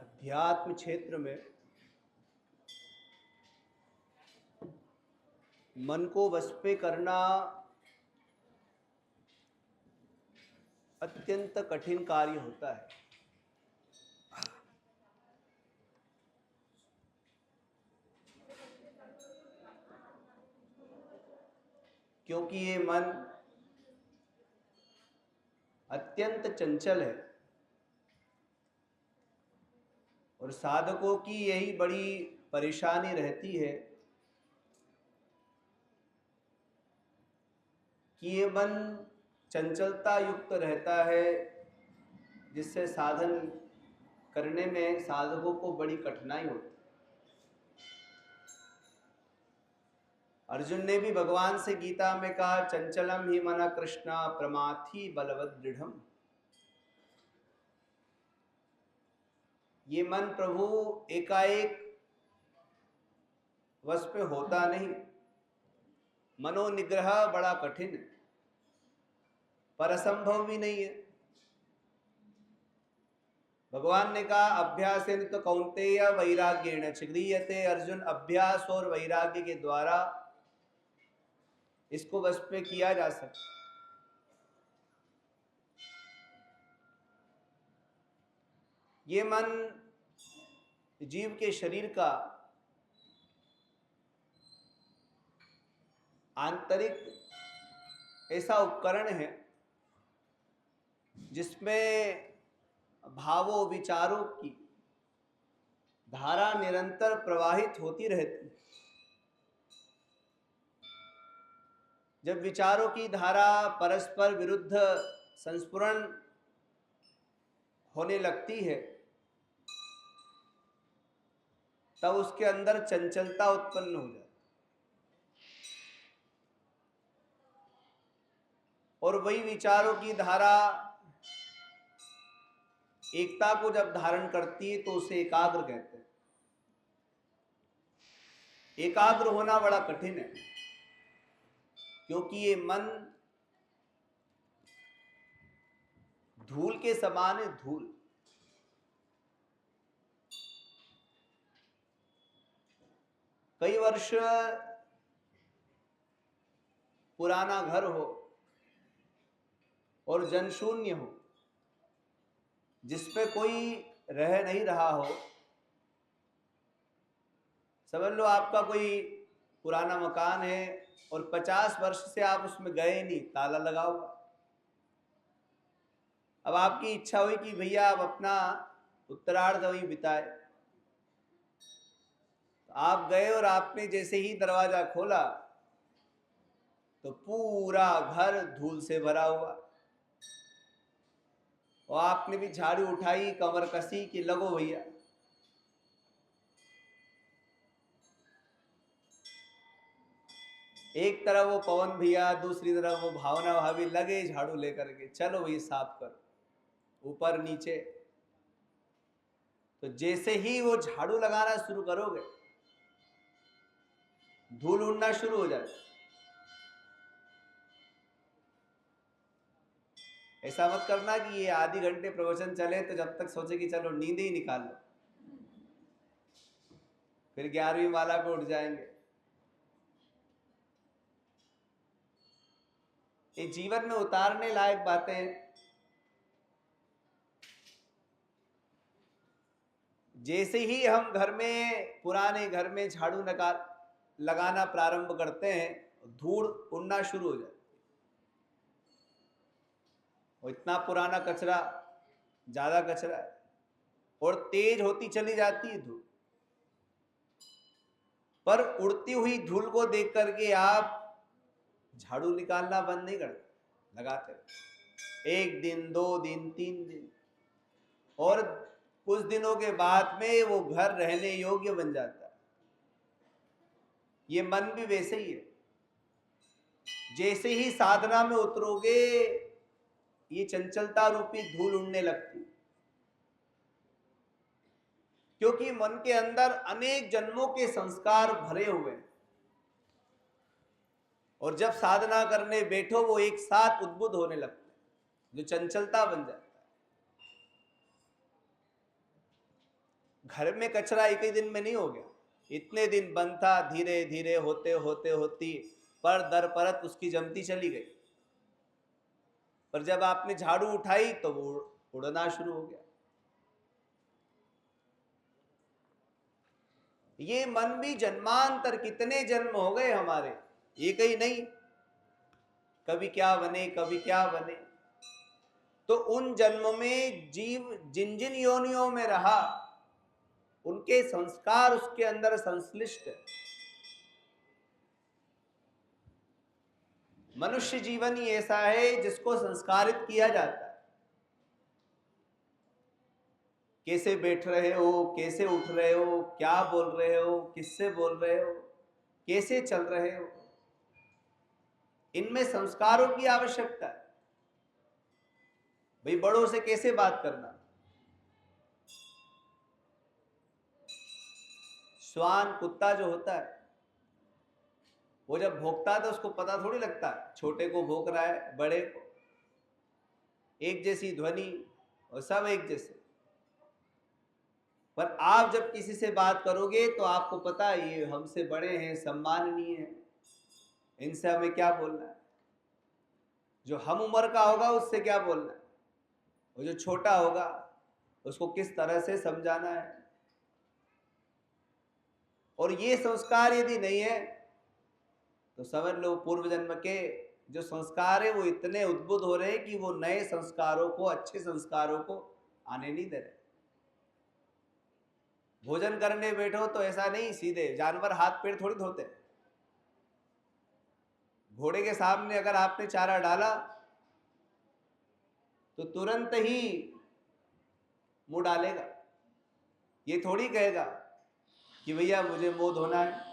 अध्यात्म क्षेत्र में मन को वश पे करना अत्यंत कठिन कार्य होता है। क्योंकि ये मन अत्यंत चंचल है और साधकों की यही बड़ी परेशानी रहती है कि ये मन चंचलता युक्त रहता है, जिससे साधन करने में साधकों को बड़ी कठिनाई होती है। अर्जुन ने भी भगवान से गीता में कहा, चंचलम ही मन कृष्णा प्रमाथि बलवद दृढ़म। ये मन प्रभु एकाएक वश पे होता नहीं। मनोनिग्रह बड़ा कठिन है, पर असंभव भी नहीं है। भगवान ने कहा, अभ्यासेन तो कौन्तेय वैराग्येण च गृह्यते। अर्जुन, अभ्यास और वैराग्य के द्वारा इसको वश पे किया जा सकता। ये मन जीव के शरीर का आंतरिक ऐसा उपकरण है जिसमें भावों विचारों की धारा निरंतर प्रवाहित होती रहती है। जब विचारों की धारा परस्पर विरुद्ध संस्फुरण होने लगती है, तब उसके अंदर चंचलता उत्पन्न हो जाती है। और वही विचारों की धारा एकता को जब धारण करती है तो उसे एकाग्र कहते हैं। एकाग्र होना बड़ा कठिन है, क्योंकि ये मन धूल के समान है। धूल कई वर्ष पुराना घर हो और जनशून्य हो, जिसपे कोई रह नहीं रहा हो। समझ लो आपका कोई पुराना मकान है और 50 वर्ष से आप उसमें गए नहीं, ताला लगा हुआ। अब आपकी इच्छा हुई कि भैया आप अपना उत्तरार्ध वहीं बिताए। तो आप गए और आपने जैसे ही दरवाजा खोला तो पूरा घर धूल से भरा हुआ। और आपने भी झाड़ू उठाई, कमर कसी कि लगो भैया। एक तरफ वो पवन भैया, दूसरी तरफ वो भावना भाभी लगे झाड़ू लेकर के, चलो भैया साफ करो ऊपर नीचे। तो जैसे ही वो झाड़ू लगाना शुरू करोगे, धूल उड़ना शुरू हो जाए। ऐसा मत करना कि ये आधी घंटे प्रवचन चले तो जब तक सोचे कि चलो नींद ही निकाल लो, फिर 11वीं माला पे उठ जाएंगे। ये जीवन में उतारने लायक बातें हैं। जैसे ही हम घर में, पुराने घर में झाड़ू लगाना प्रारंभ करते हैं, धूल उड़ना शुरू हो जाए। और इतना पुराना कचरा, ज्यादा कचरा है और तेज होती चली जाती है धूल। पर उड़ती हुई धूल को देख करके आप झाड़ू निकालना बंद नहीं करते, लगाते रहे। 1 दिन, 2 दिन, 3 दिन, और कुछ दिनों के बाद में वो घर रहने योग्य बन जाता है। ये मन भी वैसे ही है। जैसे ही साधना में उतरोगे, ये चंचलता रूपी धूल उड़ने लगती, क्योंकि मन के अंदर अनेक जन्मों के संस्कार भरे हुए हैं। और जब साधना करने बैठो, वो एक साथ उद्बुद्ध होने लगते हैं, जो चंचलता बन जाता है। घर में कचरा एक ही दिन में नहीं हो गया, इतने दिन बंद था, धीरे धीरे होते होते होती पर दर परत उसकी जमती चली गई। पर जब आपने झाड़ू उठाई तो वो उड़ना शुरू हो गया। ये मन भी जन्मांतर कितने जन्म हो गए हमारे, एक ही नहीं, कभी क्या बने कभी क्या बने। तो उन जन्मों में जीव जिन जिन योनियों में रहा उनके संस्कार उसके अंदर संश्लिष्ट है। मनुष्य जीवन ही ऐसा है जिसको संस्कारित किया जाता है। कैसे बैठ रहे हो, कैसे उठ रहे हो, क्या बोल रहे हो, किससे बोल रहे हो, कैसे चल रहे हो, इनमें संस्कारों की आवश्यकता है। भाई बड़ों से कैसे बात करना, श्वान कुत्ता जो होता है वो जब भौंकता है तो उसको पता थोड़ी लगता है छोटे को भौंक रहा है बड़े को, एक जैसी ध्वनि और सब एक जैसे। पर आप जब किसी से बात करोगे तो आपको पता है ये हमसे बड़े हैं, सम्माननीय हैं, इनसे हमें क्या बोलना है। जो हम उम्र का होगा उससे क्या बोलना है, और जो छोटा होगा उसको किस तरह से समझाना है। और ये संस्कार यदि नहीं है तो समझ लो पूर्व जन्म के जो संस्कार है वो इतने उद्बुद्ध हो रहे हैं कि वो नए संस्कारों को, अच्छे संस्कारों को आने नहीं दे रहे। भोजन करने बैठो तो ऐसा नहीं सीधे, जानवर हाथ पैर थोड़ी धोते। घोड़े के सामने अगर आपने चारा डाला तो तुरंत ही मुंह डालेगा, ये थोड़ी कहेगा कि भैया मुझे मुंह धोना है।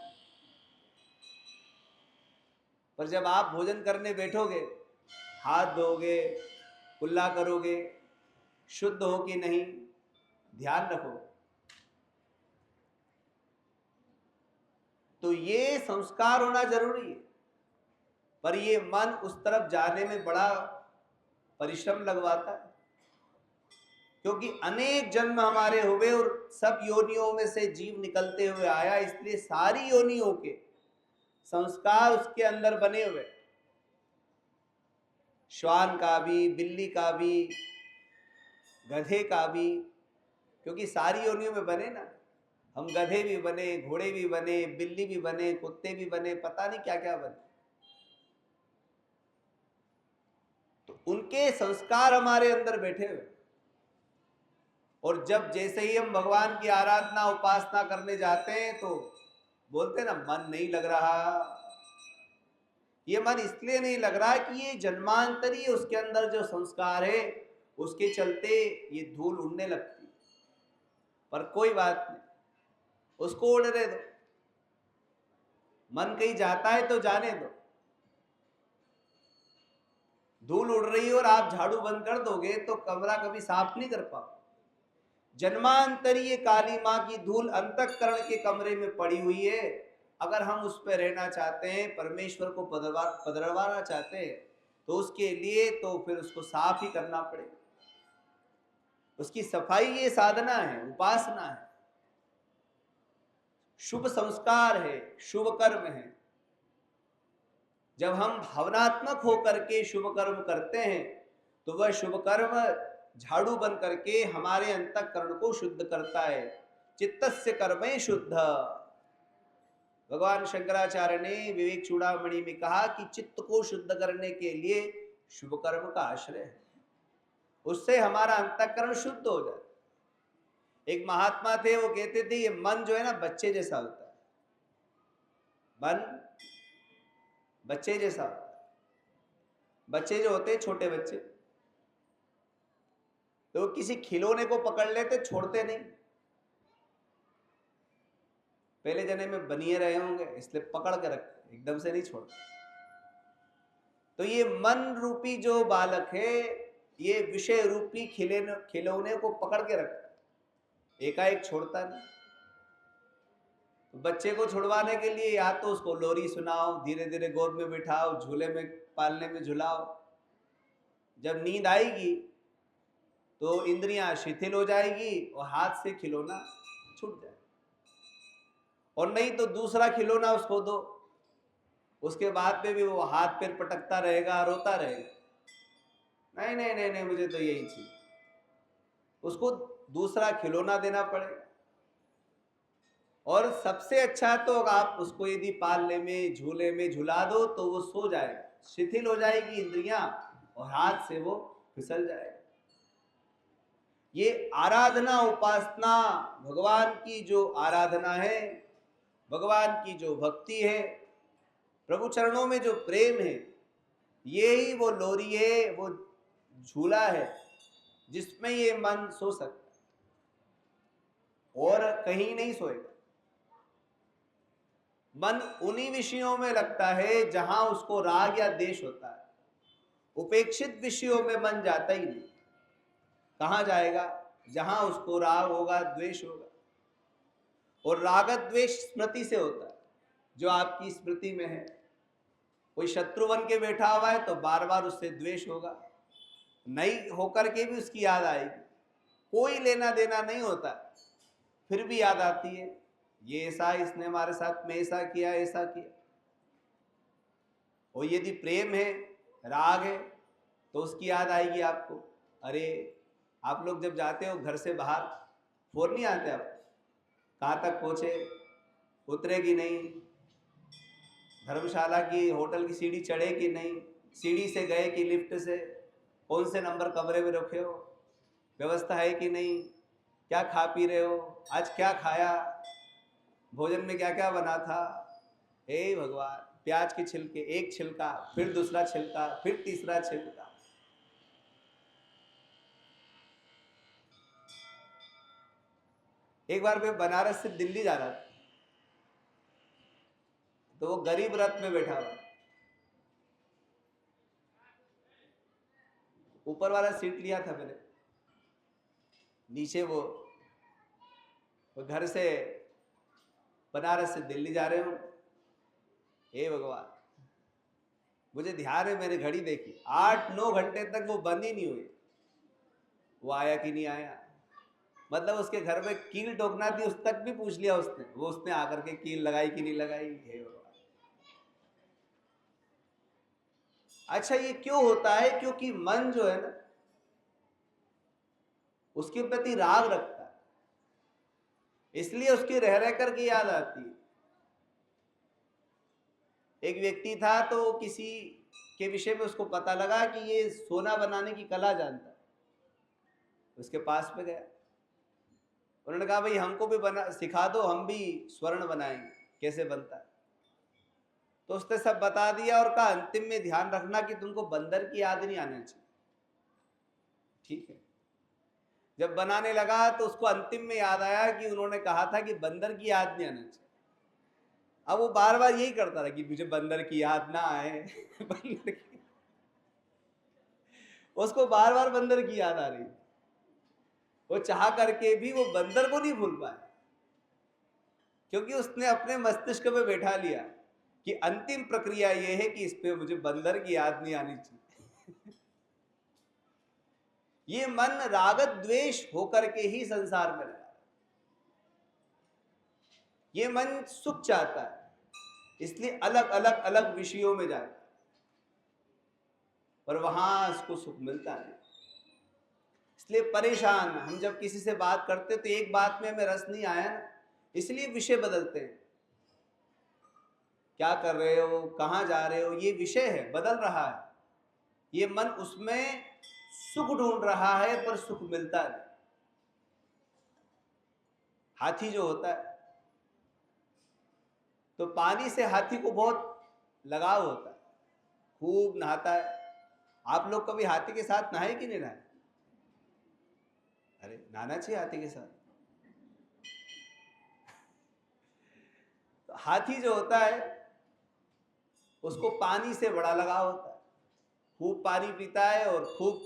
पर जब आप भोजन करने बैठोगे, हाथ धोगे, कुल्ला करोगे, शुद्ध हो कि नहीं ध्यान रखोगे। तो ये संस्कार होना जरूरी है। पर ये मन उस तरफ जाने में बड़ा परिश्रम लगवाता है, क्योंकि अनेक जन्म हमारे हुए और सब योनियों में से जीव निकलते हुए आया, इसलिए सारी योनियों के संस्कार उसके अंदर बने हुए। श्वान का भी, बिल्ली का भी, गधे का भी, क्योंकि सारी योनियों में बने ना। हम गधे भी बने, घोड़े भी बने, बिल्ली भी बने, कुत्ते भी बने, पता नहीं क्या क्या बने। तो उनके संस्कार हमारे अंदर बैठे हुए। और जब जैसे ही हम भगवान की आराधना उपासना करने जाते हैं तो बोलते ना मन नहीं लग रहा। ये मन इसलिए नहीं लग रहा कि ये जन्मांतरी उसके अंदर जो संस्कार है उसके चलते ये धूल उड़ने लगती है। पर कोई बात नहीं, उसको उड़ने दो। मन कहीं जाता है तो जाने दो। धूल उड़ रही है और आप झाड़ू बंद कर दोगे तो कमरा कभी साफ नहीं कर पाओ। जन्मांतरीय काली मां की धूल अंतःकरण के कमरे में पड़ी हुई है। अगर हम उस पर रहना चाहते हैं, परमेश्वर को पधरवाना चाहते हैं, तो उसके लिए तो फिर उसको साफ ही करना पड़ेगा। उसकी सफाई ये साधना है, उपासना है, शुभ संस्कार है, शुभ कर्म है। जब हम भावनात्मक होकर के शुभ कर्म करते हैं तो वह शुभ कर्म झाड़ू बन करके हमारे अंतःकरण को शुद्ध करता है। चित्तस्य कर्मे शुद्ध। भगवान शंकराचार्य ने विवेक चूड़ामणि में कहा कि चित्त को शुद्ध करने के लिए शुभ कर्म का आश्रय है, उससे हमारा अंतःकरण शुद्ध हो जाए। एक महात्मा थे, वो कहते थे ये मन जो है ना बच्चे जैसा होता है। मन बच्चे जैसा होता है। बच्चे जो होते हैं, छोटे बच्चे, तो किसी खिलौने को पकड़ लेते, छोड़ते नहीं। पहले जने में बनिए रहे होंगे इसलिए पकड़ के रखते, एकदम से नहीं छोड़ते। तो ये मन रूपी जो बालक है ये विषय रूपी खिलौने को पकड़ के रखता है, एकाएक छोड़ता नहीं। तो बच्चे को छुड़वाने के लिए या तो उसको लोरी सुनाओ, धीरे धीरे गोद में बिठाओ, झूले में पालने में झुलाओ। जब नींद आएगी तो इंद्रियां शिथिल हो जाएगी और हाथ से खिलौना छूट जाए। और नहीं तो दूसरा खिलौना उसको दो, उसके बाद में भी वो हाथ पैर पटकता रहेगा, रोता रहेगा, नहीं नहीं नहीं नहीं मुझे तो यही चाहिए, उसको दूसरा खिलौना देना पड़ेगा। और सबसे अच्छा तो आप उसको यदि पालने में, झूले में झुला दो तो वो सो जाएगा, शिथिल हो जाएगी इंद्रियां और हाथ से वो फिसल जाएगा। ये आराधना, उपासना, भगवान की जो आराधना है, भगवान की जो भक्ति है, प्रभु चरणों में जो प्रेम है, ये ही वो लोरी है, वो झूला है जिसमें ये मन सो सकता है और कहीं नहीं सोएगा। मन उन्हीं विषयों में लगता है जहां उसको राग या द्वेष होता है, उपेक्षित विषयों में मन जाता ही नहीं। कहां जाएगा? जहां उसको राग होगा, द्वेष होगा। और राग द्वेष स्मृति से होता है, जो आपकी स्मृति में है। कोई शत्रु बन के बैठा हुआ है तो बार बार उससे द्वेष होगा, नहीं होकर के भी उसकी याद आएगी, कोई लेना देना नहीं होता, फिर भी याद आती है, ये ऐसा, इसने हमारे साथ में ऐसा किया, ऐसा किया। और यदि प्रेम है, राग है, तो उसकी याद आएगी आपको। अरे आप लोग जब जाते हो घर से बाहर, फोन नहीं आते आप, कहाँ तक पहुंचे, उतरे कि नहीं, धर्मशाला की होटल की सीढ़ी चढ़े कि नहीं, सीढ़ी से गए कि लिफ्ट से, कौन से नंबर कमरे में रखे हो, व्यवस्था है कि नहीं, क्या खा पी रहे हो, आज क्या खाया, भोजन में क्या क्या बना था। हे भगवान, प्याज के छिलके, एक छिलका, फिर दूसरा छिलका, फिर तीसरा छिलका। एक बार मैं बनारस से दिल्ली जा रहा था, तो वो गरीब रथ में बैठा हुआ, ऊपर वाला सीट लिया था मैंने, नीचे वो घर से बनारस से दिल्ली जा रहे हो। हे भगवान, मुझे ध्यान है, मैंने घड़ी देखी, 8-9 घंटे तक वो बंद ही नहीं हुई। वो आया कि नहीं आया, मतलब उसके घर में कील ठोकना थी, उस तक भी पूछ लिया उसने, वो उसने आकर के कील लगाई कि नहीं लगाई। हे भगवान, अच्छा ये क्यों होता है? क्योंकि मन जो है ना, उसके प्रति राग रखता है, इसलिए उसकी रह रह करके याद आती है। एक व्यक्ति था, तो किसी के विषय में उसको पता लगा कि ये सोना बनाने की कला जानता है, उसके पास में गया, उन्होंने कहा भाई हमको भी बना सिखा दो, हम भी स्वर्ण बनाएंगे, कैसे बनता है। तो उसने सब बता दिया और कहा अंतिम में ध्यान रखना कि तुमको बंदर की याद नहीं आनी चाहिए, ठीक है। जब बनाने लगा तो उसको अंतिम में याद आया कि उन्होंने कहा था कि बंदर की याद नहीं आना चाहिए। अब वो बार बार यही करता रहा कि मुझे बंदर की याद ना आए बंदर की, उसको बार बार बंदर की याद आ रही, वो चाह करके भी वो बंदर को नहीं भूल पाया, क्योंकि उसने अपने मस्तिष्क में बैठा लिया कि अंतिम प्रक्रिया यह है कि इस पे मुझे बंदर की याद नहीं आनी चाहिए। ये मन राग द्वेष होकर के ही संसार में लगा, ये मन सुख चाहता है, इसलिए अलग अलग अलग विषयों में जाता है, पर वहां उसको सुख मिलता नहीं, इसलिए परेशान। हम जब किसी से बात करते तो एक बात में हमें रस नहीं आया ना, इसलिए विषय बदलते हैं। क्या कर रहे हो, कहां जा रहे हो, ये विषय है, बदल रहा है, ये मन उसमें सुख ढूंढ रहा है पर सुख मिलता नहीं। हाथी जो होता है, तो पानी से हाथी को बहुत लगाव होता है, खूब नहाता है। आप लोग कभी हाथी के साथ नहाए कि नहीं नहाए? अरे नहाना चाहिए हाथी के साथ। तो हाथी जो होता है उसको पानी से बड़ा लगाव होता है, खूब पानी पीता है और खूब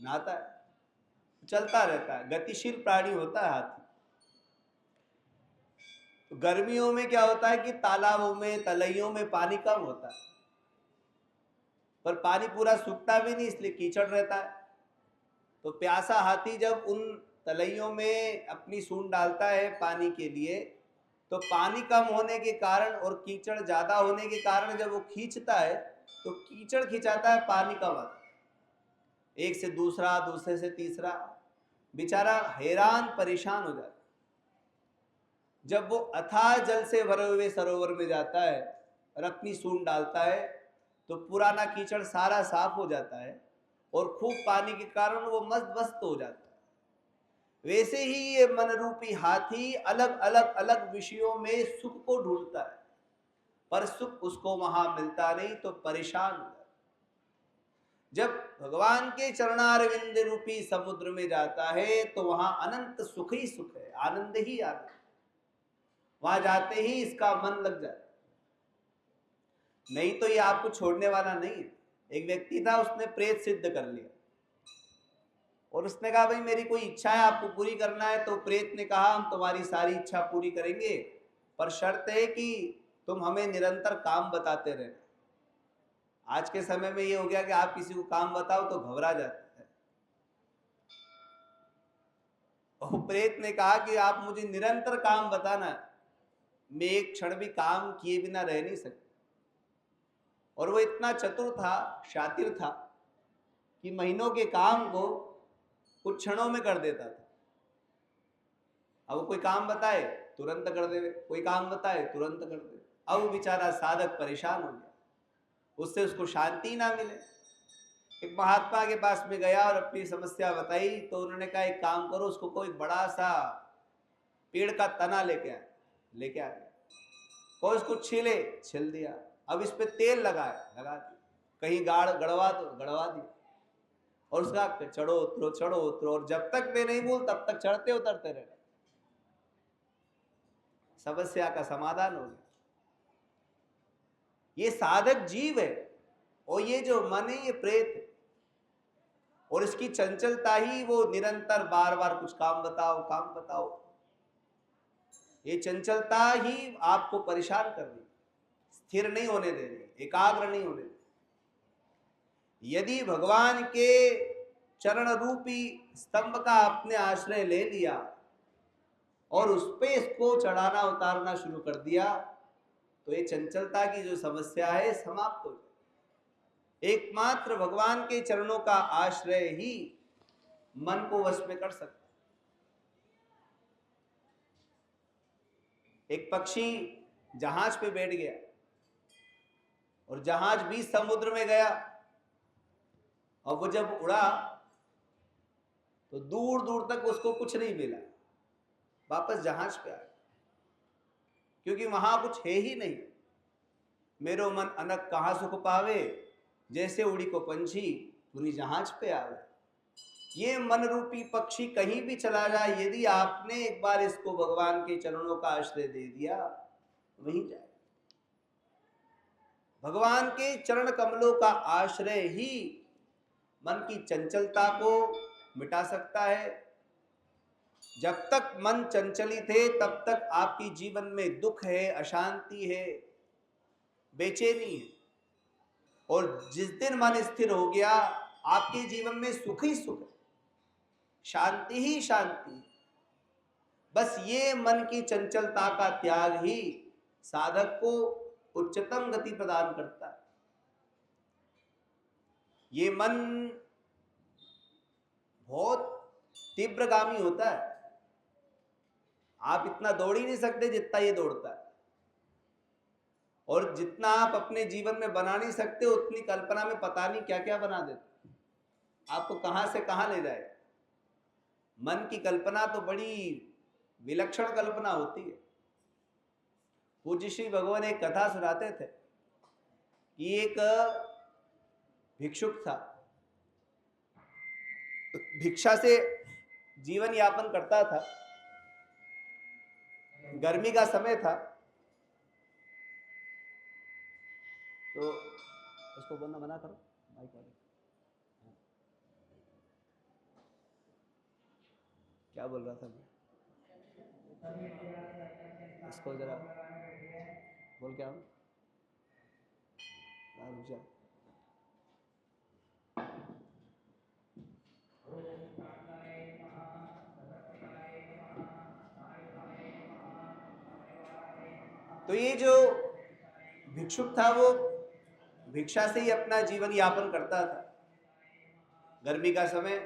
नहाता है, चलता रहता है, गतिशील प्राणी होता है हाथी। तो गर्मियों में क्या होता है कि तालाबों में, तलैयों में पानी कम होता है, पर पानी पूरा सूखता भी नहीं, इसलिए कीचड़ रहता है। तो प्यासा हाथी जब उन तलैयों में अपनी सूंड डालता है पानी के लिए, तो पानी कम होने के कारण और कीचड़ ज्यादा होने के कारण जब वो खींचता है तो कीचड़ खिंचाता है, पानी कम आता है। एक से दूसरा, दूसरे से तीसरा, बेचारा हैरान परेशान हो जाता है। जब वो अथाह जल से भरे हुए सरोवर में जाता है और अपनी सूंड डालता है तो पुराना कीचड़ सारा साफ हो जाता है और खूब पानी के कारण वो मस्त मस्त हो जाता है। वैसे ही ये मन रूपी हाथी अलग अलग अलग विषयों में सुख को ढूंढता है, पर सुख उसको वहां मिलता नहीं तो परेशान हो जाता है। जब भगवान के चरणारविंद रूपी समुद्र में जाता है तो वहां अनंत सुख ही सुख है, आनंद ही आनंद। वहां जाते ही इसका मन लग जाता है, नहीं तो ये आपको छोड़ने वाला नहीं है। एक व्यक्ति था, उसने प्रेत सिद्ध कर लिया और उसने कहा भाई मेरी कोई इच्छा है आपको पूरी करना है, तो प्रेत ने कहा हम तुम्हारी सारी इच्छा पूरी करेंगे, पर शर्त है कि तुम हमें निरंतर काम बताते रहना। आज के समय में ये हो गया कि आप किसी को काम बताओ तो घबरा जाता है। और प्रेत ने कहा कि आप मुझे निरंतर काम बताना, मैं एक क्षण भी काम किए बिना रह नहीं सकता। और वो इतना चतुर था, शातिर था कि महीनों के काम को कुछ क्षणों में कर देता था। अब कोई काम बताए तुरंत कर दे, कोई काम बताए तुरंत कर दे। अब वो बेचारा साधक परेशान हो गया, उससे उसको शांति ना मिले। एक महात्मा के पास में गया और अपनी समस्या बताई, तो उन्होंने कहा एक काम करो, उसको कोई बड़ा सा पेड़ का तना लेके आ गया, कोई उसको छिल दिया। अब इस पे तेल लगा दिया, कहीं गड़वा दिया, और उसका चढ़ो उतरो, और जब तक मैं नहीं बोल तब तक चढ़ते उतरते रहे। समस्या का समाधान हो गया। ये साधक जीव है और ये जो मन है ये प्रेत है, और इसकी चंचलता ही वो निरंतर बार बार कुछ काम बताओ। ये चंचलता ही आपको परेशान कर रही, स्थिर नहीं होने दे रही, एकाग्र नहीं होने दे रही। यदि भगवान के चरण रूपी स्तंभ का आपने आश्रय ले लिया और उस पे इसको चढ़ाना उतारना शुरू कर दिया तो ये चंचलता की जो समस्या है समाप्त हो जाए। एकमात्र भगवान के चरणों का आश्रय ही मन को वश में कर सकता। एक पक्षी जहाज पे बैठ गया और जहाज बीच समुद्र में गया, और वो जब उड़ा तो दूर दूर तक उसको कुछ नहीं मिला, वापस जहाज पे आया, क्योंकि वहां कुछ है ही नहीं। मेरो मन अनक कहाँ सुख पावे, जैसे उड़ी को पंछी पूरी जहाज पे आवे। ये मन रूपी पक्षी कहीं भी चला जाए, यदि आपने एक बार इसको भगवान के चरणों का आश्रय दे दिया वहीं जाए। भगवान के चरण कमलों का आश्रय ही मन की चंचलता को मिटा सकता है। जब तक मन चंचलित है तब तक आपकी जीवन में दुख है, अशांति है, बेचैनी है, और जिस दिन मन स्थिर हो गया आपके जीवन में सुख ही सुख है, शांति ही शांति। बस ये मन की चंचलता का त्याग ही साधक को उच्चतम गति प्रदान करता है। ये मन बहुत तीव्रगामी होता है, आप इतना दौड़ ही नहीं सकते जितना ये दौड़ता है, और जितना आप अपने जीवन में बना नहीं सकते उतनी कल्पना में पता नहीं क्या क्या बना देते, आपको कहां से कहां ले जाए। मन की कल्पना तो बड़ी विलक्षण कल्पना होती है। पूज्य श्री भगवान एक कथा सुनाते थे कि एक भिक्षुक था, भिक्षा से जीवन यापन करता था। गर्मी का समय था तो उसको बोलना मना करो, माइक वाले। क्या बोल रहा था मैं? इसको जरा बोल क्या हूँ, रुक जा। तो ये जो भिक्षुक था वो भिक्षा से ही अपना जीवन यापन करता था। गर्मी का समय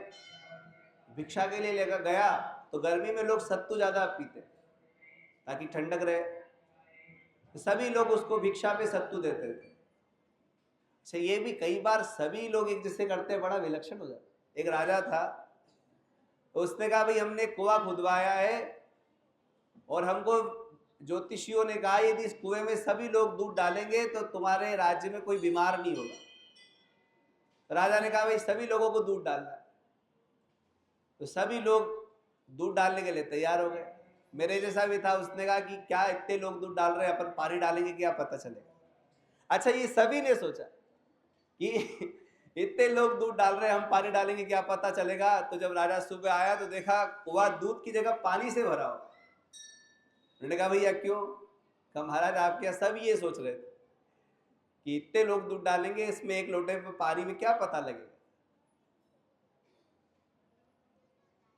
भिक्षा के लिए लेकर गया तो गर्मी में लोग सत्तू ज्यादा पीते ताकि ठंडक रहे, तो सभी लोग उसको भिक्षा पे सत्तू देते थे। अच्छा, ये भी कई बार सभी लोग एक जैसे करते बड़ा विलक्षण हो जाता। एक राजा था, तो उसने कहा भाई हमने कुआं खुदवाया है और हमको ज्योतिषियों ने कहा यदि इस कुएं में सभी लोग दूध डालेंगे तो तुम्हारे राज्य में कोई बीमार नहीं होगा। तो राजा ने कहा भाई सभी लोगों को दूध डालना है, तो सभी लोग दूध डालने के लिए तैयार हो गए। मेरे जैसा भी था, उसने कहा कि क्या इतने लोग दूध डाल रहे हैं, अपन पानी डालेंगे क्या पता चलेगा। अच्छा, ये सभी ने सोचा कि इतने लोग दूध डाल रहे हैं, हम पानी डालेंगे क्या पता चलेगा। तो जब राजा सुबह आया तो देखा कुआं दूध की जगह पानी से भरा हो। उन्होंने कहा भैया क्यों? कहा महाराज आपके यहाँ सब ये सोच रहे थे कि इतने लोग दूध डालेंगे, इसमें एक लोटे पे पानी में क्या पता लगेगा।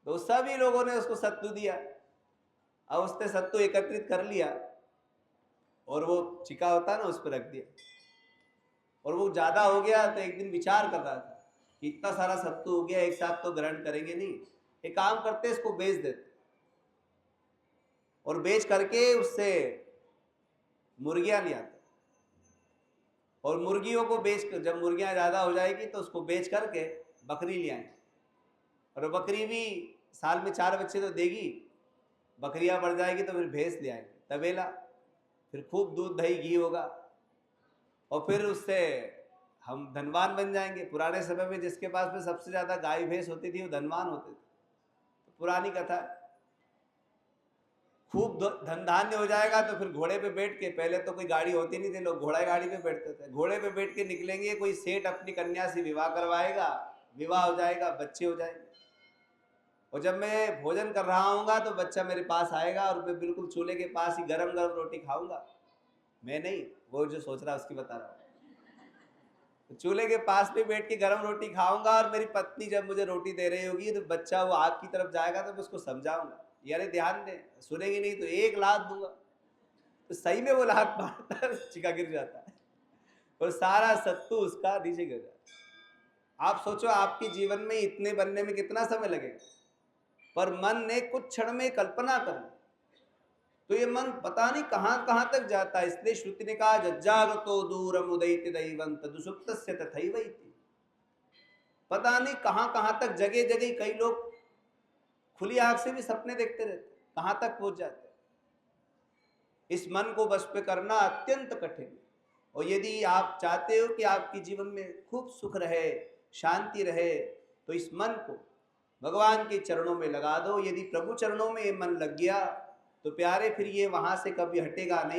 तो सभी लोगों ने उसको सत्तू दिया। अब उसने सत्तू एकत्रित कर लिया और वो चिका होता ना उस पर रख दिया, और वो ज्यादा हो गया। तो एक दिन विचार कर रहा था कि इतना सारा सत्तू हो गया, एक साथ तो ग्रहण करेंगे नहीं, एक काम करते इसको बेच देते, और बेच करके उससे मुर्गियां ले आते, और मुर्गियों को बेच कर जब मुर्गियां ज्यादा हो जाएगी तो उसको बेच करके बकरी ले आएंगे, और बकरी भी साल में 4 बच्चे तो देगी। बकरियां बढ़ जाएगी तो फिर भैंस ले आएंगे, तबेला, फिर खूब दूध दही घी होगा, और फिर उससे हम धनवान बन जाएंगे। पुराने समय में जिसके पास में सबसे ज्यादा गाय भैंस होती थी वो धनवान होते थे। तो पुरानी कथा, खूब धन धान्य हो जाएगा तो फिर घोड़े पे बैठ के, पहले तो कोई गाड़ी होती नहीं थी, लोग घोड़ा गाड़ी पे बैठते थे, घोड़े पे बैठ के निकलेंगे। कोई सेठ अपनी कन्या से विवाह करवाएगा, विवाह हो जाएगा, बच्चे हो जाएंगे, और जब मैं भोजन कर रहा हूँगा तो बच्चा मेरे पास आएगा और मैं बिल्कुल चूल्हे के पास ही गरम गरम रोटी खाऊंगा। मैं नहीं, वो जो सोच रहा है उसकी बता रहा हूँ। तो चूल्हे के पास में बैठ के गरम रोटी खाऊंगा, और मेरी पत्नी जब मुझे रोटी दे रही होगी तो बच्चा वो आग की तरफ जाएगा तो मैं उसको समझाऊंगा, यानी ध्यान दे, सुनेगी नहीं तो एक लात दूंगा। तो सही में वो लात मारता है, चिका गिर जाता है और सारा सत्तू उसका नीचे गिर जाता है। आप सोचो आपके जीवन में इतने बनने में कितना समय लगेगा, पर मन ने कुछ क्षण में कल्पना कर ली तो ये मन पता नहीं कहां कहां तक जाता है। इसलिए श्रुति ने कहा जज्जागतो दूरम उदैति दैवंत दुसुप्तस्य तथैवैति। पता नहीं कहां कहां तक, जगह जगह कई लोग खुली आंख से भी सपने देखते रहते, कहां तक पहुंच जाते। इस मन को वश पे करना अत्यंत कठिन है, और यदि आप चाहते हो कि आपके जीवन में खूब सुख रहे, शांति रहे, तो इस मन को भगवान के चरणों में लगा दो। यदि प्रभु चरणों में ये मन लग गया तो प्यारे फिर ये वहां से कभी हटेगा नहीं।